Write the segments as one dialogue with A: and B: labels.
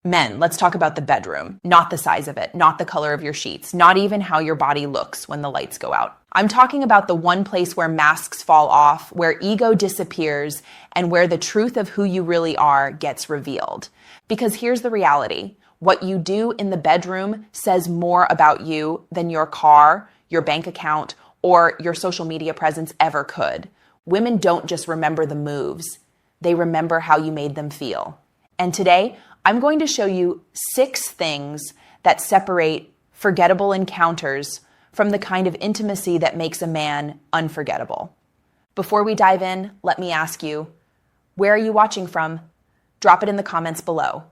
A: Men, let's talk about the bedroom, not the size of it, not the color of your sheets, not even how your body looks when the lights go out. I'm talking about the one place where masks fall off, where ego disappears, and where the truth of who you really are gets revealed. Because here's the reality. What you do in the bedroom says more about you than your car, your bank account, or your social media presence ever could. Women don't just remember the moves, they remember how you made them feel. And today, I'm going to show you 6 things that separate forgettable encounters from the kind of intimacy that makes a man unforgettable. Before we dive in, let me ask you, where are you watching from? Drop it in the comments below.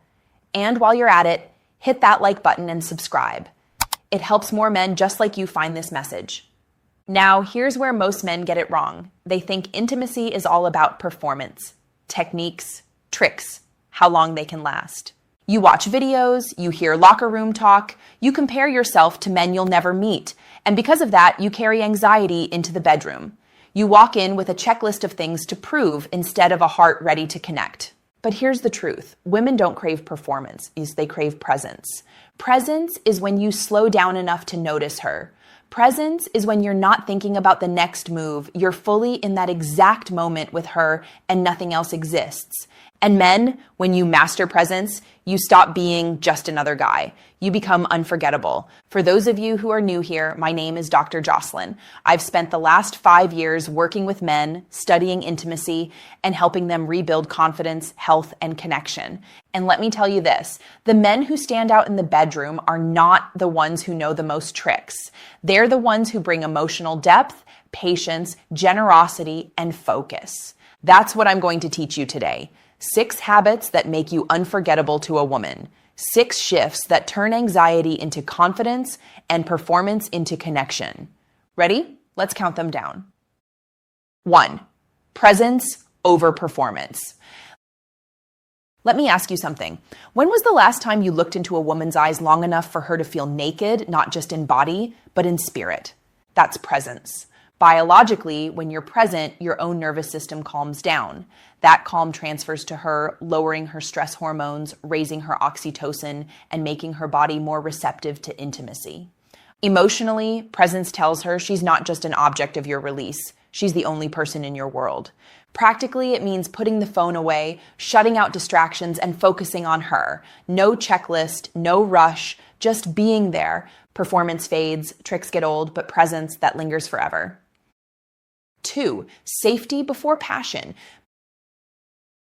A: And while you're at it, hit that like button and subscribe. It helps more men just like you find this message. Now, here's where most men get it wrong. They think intimacy is all about performance, techniques, tricks, how long they can last. You watch videos, you hear locker room talk, you compare yourself to men you'll never meet, and because of that, you carry anxiety into the bedroom. You walk in with a checklist of things to prove instead of a heart ready to connect. But here's the truth. Women don't crave performance, they crave presence. Presence is when you slow down enough to notice her. Presence is when you're not thinking about the next move. You're fully in that exact moment with her and nothing else exists. And men, when you master presence, you stop being just another guy. You become unforgettable. For those of you who are new here, my name is Dr. Jocelyn. I've spent the last 5 years working with men, studying intimacy, and helping them rebuild confidence, health, and connection. And let me tell you this, the men who stand out in the bedroom are not the ones who know the most tricks. They're the ones who bring emotional depth, patience, generosity, and focus. That's what I'm going to teach you today. 6 habits that make you unforgettable to a woman. 6 shifts that turn anxiety into confidence and performance into connection. Ready? Let's count them down. 1. Presence over performance. Let me ask you something. When was the last time you looked into a woman's eyes long enough for her to feel naked, not just in body, but in spirit? That's presence. Biologically, when you're present, your own nervous system calms down. That calm transfers to her, lowering her stress hormones, raising her oxytocin, and making her body more receptive to intimacy. Emotionally, presence tells her she's not just an object of your release. She's the only person in your world. Practically, it means putting the phone away, shutting out distractions, and focusing on her. No checklist, no rush, just being there. Performance fades, tricks get old, but presence that lingers forever. 2. Safety before passion.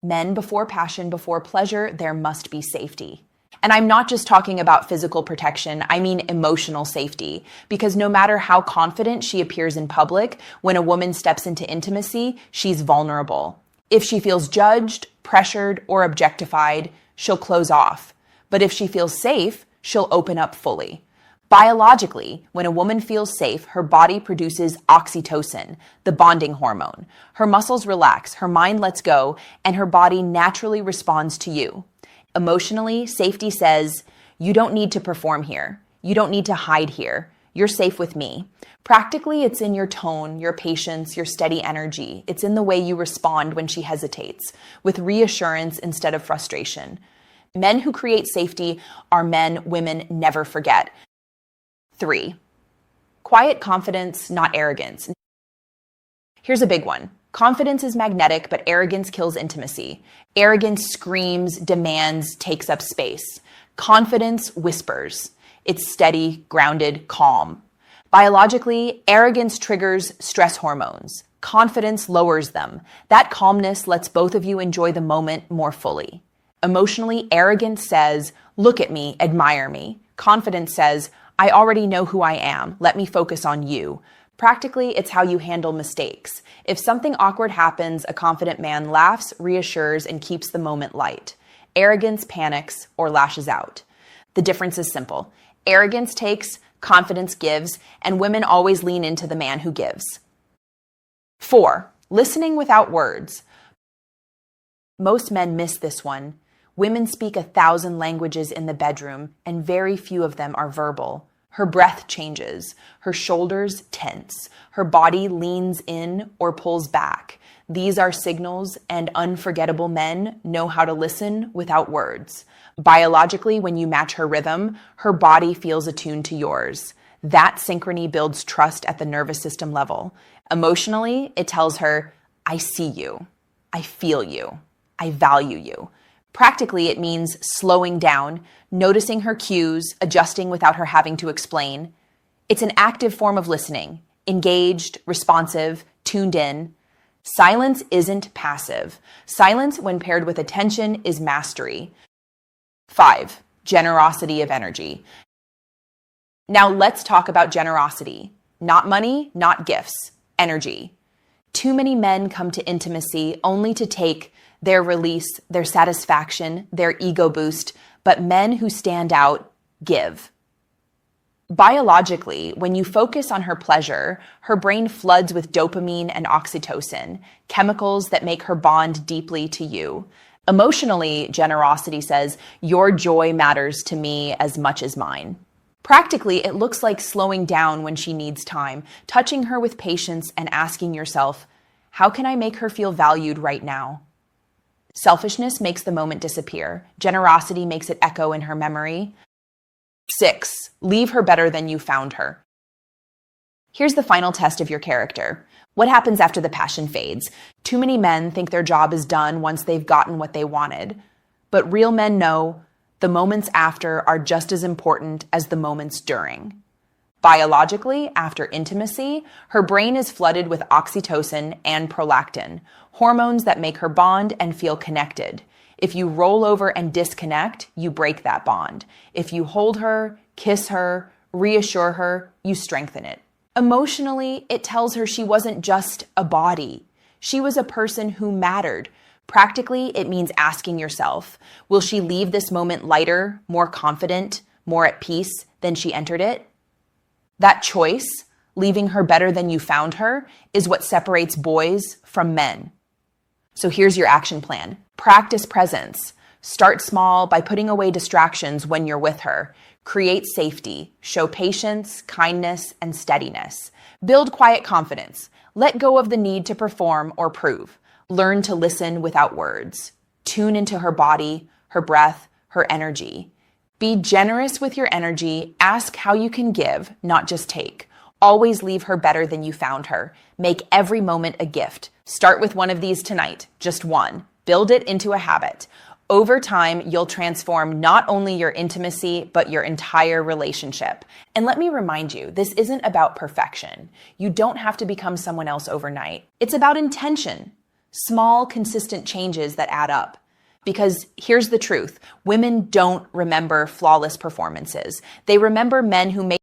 A: Men before passion, before pleasure, there must be safety. And I'm not just talking about physical protection, I mean emotional safety. Because no matter how confident she appears in public, when a woman steps into intimacy, she's vulnerable. If she feels judged, pressured, or objectified, she'll close off. But if she feels safe, she'll open up fully. Biologically, when a woman feels safe, her body produces oxytocin, the bonding hormone. Her muscles relax, her mind lets go, and her body naturally responds to you. Emotionally, safety says, you don't need to perform here. You don't need to hide here. You're safe with me. Practically, it's in your tone, your patience, your steady energy. It's in the way you respond when she hesitates, with reassurance instead of frustration. Men who create safety are men women never forget. 3. Quiet confidence, not arrogance. Here's a big one. Confidence is magnetic, but arrogance kills intimacy. Arrogance screams, demands, takes up space. Confidence whispers. It's steady, grounded, calm. Biologically, arrogance triggers stress hormones. Confidence lowers them. That calmness lets both of you enjoy the moment more fully. Emotionally, arrogance says, look at me, admire me. Confidence says, I already know who I am. Let me focus on you. Practically, it's how you handle mistakes. If something awkward happens, a confident man laughs, reassures, and keeps the moment light. Arrogance panics or lashes out. The difference is simple. Arrogance takes, confidence gives, and women always lean into the man who gives. 4. Listening without words. Most men miss this one. Women speak 1,000 languages in the bedroom, and very few of them are verbal. Her breath changes. Her shoulders tense. Her body leans in or pulls back. These are signals, and unforgettable men know how to listen without words. Biologically, when you match her rhythm, her body feels attuned to yours. That synchrony builds trust at the nervous system level. Emotionally, it tells her, I see you, I feel you, I value you. Practically, it means slowing down, noticing her cues, adjusting without her having to explain. It's an active form of listening, engaged, responsive, tuned in. Silence isn't passive. Silence, when paired with attention, is mastery. 5. Generosity of energy. Now let's talk about generosity. Not money, not gifts, energy. Too many men come to intimacy only to take their release, their satisfaction, their ego boost, but men who stand out give. Biologically, when you focus on her pleasure, her brain floods with dopamine and oxytocin, chemicals that make her bond deeply to you. Emotionally, generosity says, your joy matters to me as much as mine. Practically, it looks like slowing down when she needs time, touching her with patience and asking yourself, how can I make her feel valued right now? Selfishness makes the moment disappear. Generosity makes it echo in her memory. 6. Leave her better than you found her. Here's the final test of your character. What happens after the passion fades? Too many men think their job is done once they've gotten what they wanted. But real men know the moments after are just as important as the moments during. Biologically, after intimacy, her brain is flooded with oxytocin and prolactin, hormones that make her bond and feel connected. If you roll over and disconnect, you break that bond. If you hold her, kiss her, reassure her, you strengthen it. Emotionally, it tells her she wasn't just a body. She was a person who mattered. Practically, it means asking yourself, will she leave this moment lighter, more confident, more at peace than she entered it? That choice, leaving her better than you found her, is what separates boys from men. So here's your action plan. Practice presence. Start small by putting away distractions when you're with her. Create safety. Show patience, kindness, and steadiness. Build quiet confidence. Let go of the need to perform or prove. Learn to listen without words. Tune into her body, her breath, her energy. Be generous with your energy. Ask how you can give, not just take. Always leave her better than you found her. Make every moment a gift. Start with one of these tonight, just one. Build it into a habit. Over time, you'll transform not only your intimacy, but your entire relationship. And let me remind you, this isn't about perfection. You don't have to become someone else overnight. It's about intention. Small, consistent changes that add up. Because here's the truth, women don't remember flawless performances. They remember men who make